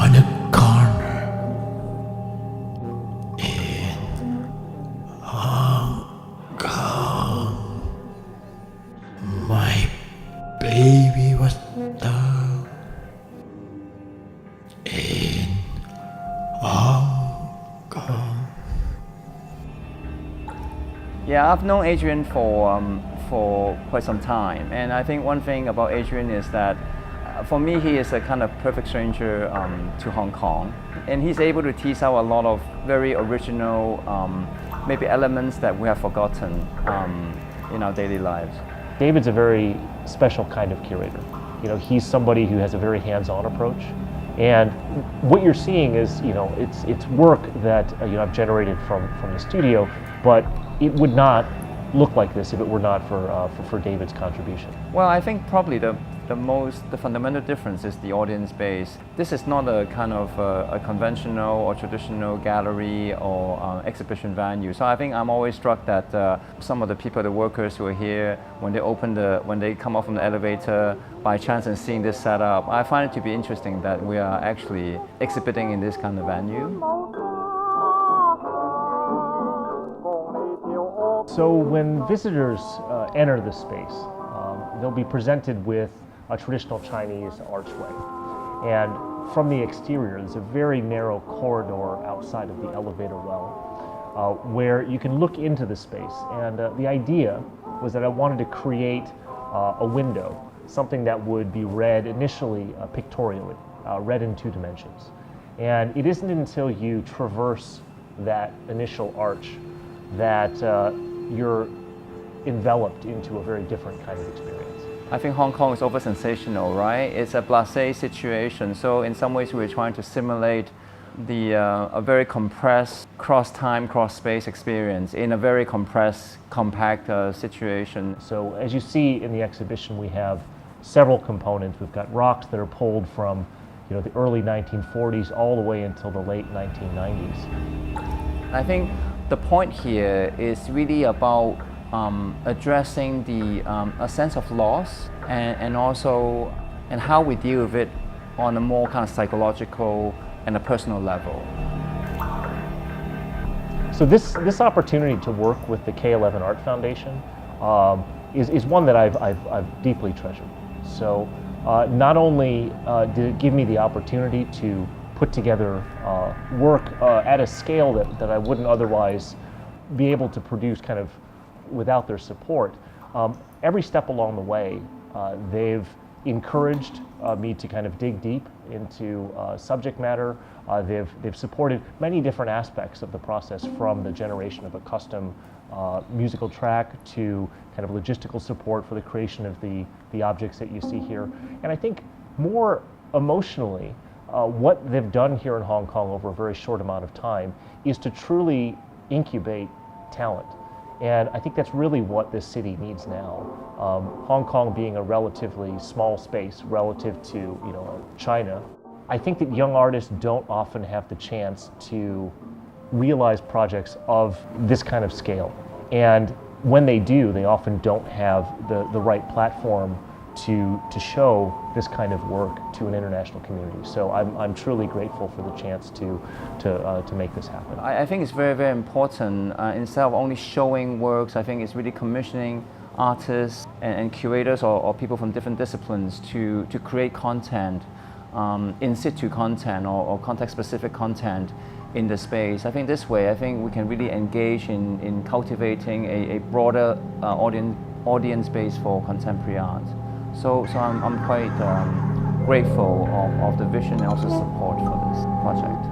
on a corner in Hong Kong. My baby was down in Hong Kong. Yeah, I've known Adrian for quite some time, and I think one thing about Adrian is that for me he is a kind of perfect stranger to Hong Kong, and he's able to tease out a lot of very original maybe elements that we have forgotten in our daily lives. David's a very special kind of curator. You know, he's somebody who has a very hands-on approach, and what you're seeing is, you know, it's work that you know, I've generated from the studio, but it would not look like this if it were not for David's contribution. Well, I think probably the fundamental difference is the audience base. This is not a kind of a conventional or traditional gallery or exhibition venue. So I think I'm always struck that some of the people, the workers who are here, when they come off from the elevator by chance and seeing this setup, I find it to be interesting that we are actually exhibiting in this kind of venue. So when visitors enter the space, they'll be presented with a traditional Chinese archway. And from the exterior, there's a very narrow corridor outside of the elevator well, where you can look into the space. And the idea was that I wanted to create a window, something that would be read initially pictorially, read in 2 dimensions. And it isn't until you traverse that initial arch that you're enveloped into a very different kind of experience. I think Hong Kong is over-sensational, right? It's a blasé situation, so in some ways we're trying to simulate a very compressed cross-time, cross-space experience in a very compressed, compact situation. So as you see in the exhibition, we have several components. We've got rocks that are pulled from, you know, the early 1940s all the way until the late 1990s. I think the point here is really about addressing a sense of loss and also how we deal with it on a more kind of psychological and a personal level. So this opportunity to work with the K11 Art Foundation is one that I've deeply treasured. So not only did it give me the opportunity to put together work at a scale that I wouldn't otherwise be able to produce kind of without their support. Every step along the way, they've encouraged me to kind of dig deep into subject matter. They've supported many different aspects of the process, from the generation of a custom musical track to kind of logistical support for the creation of the objects that you see here. And I think more emotionally, what they've done here in Hong Kong over a very short amount of time is to truly incubate talent. And I think that's really what this city needs now. Hong Kong being a relatively small space relative to, you know, China, I think that young artists don't often have the chance to realize projects of this kind of scale. And when they do, they often don't have the right platform to show this kind of work to an international community. So I'm truly grateful for the chance to make this happen. I think it's very, very important, instead of only showing works, I think it's really commissioning artists and curators or people from different disciplines to create content, in situ content or context-specific content in the space. I think this way, I think we can really engage in cultivating a broader audience base for contemporary art. So I'm quite grateful of the vision and also support for this project.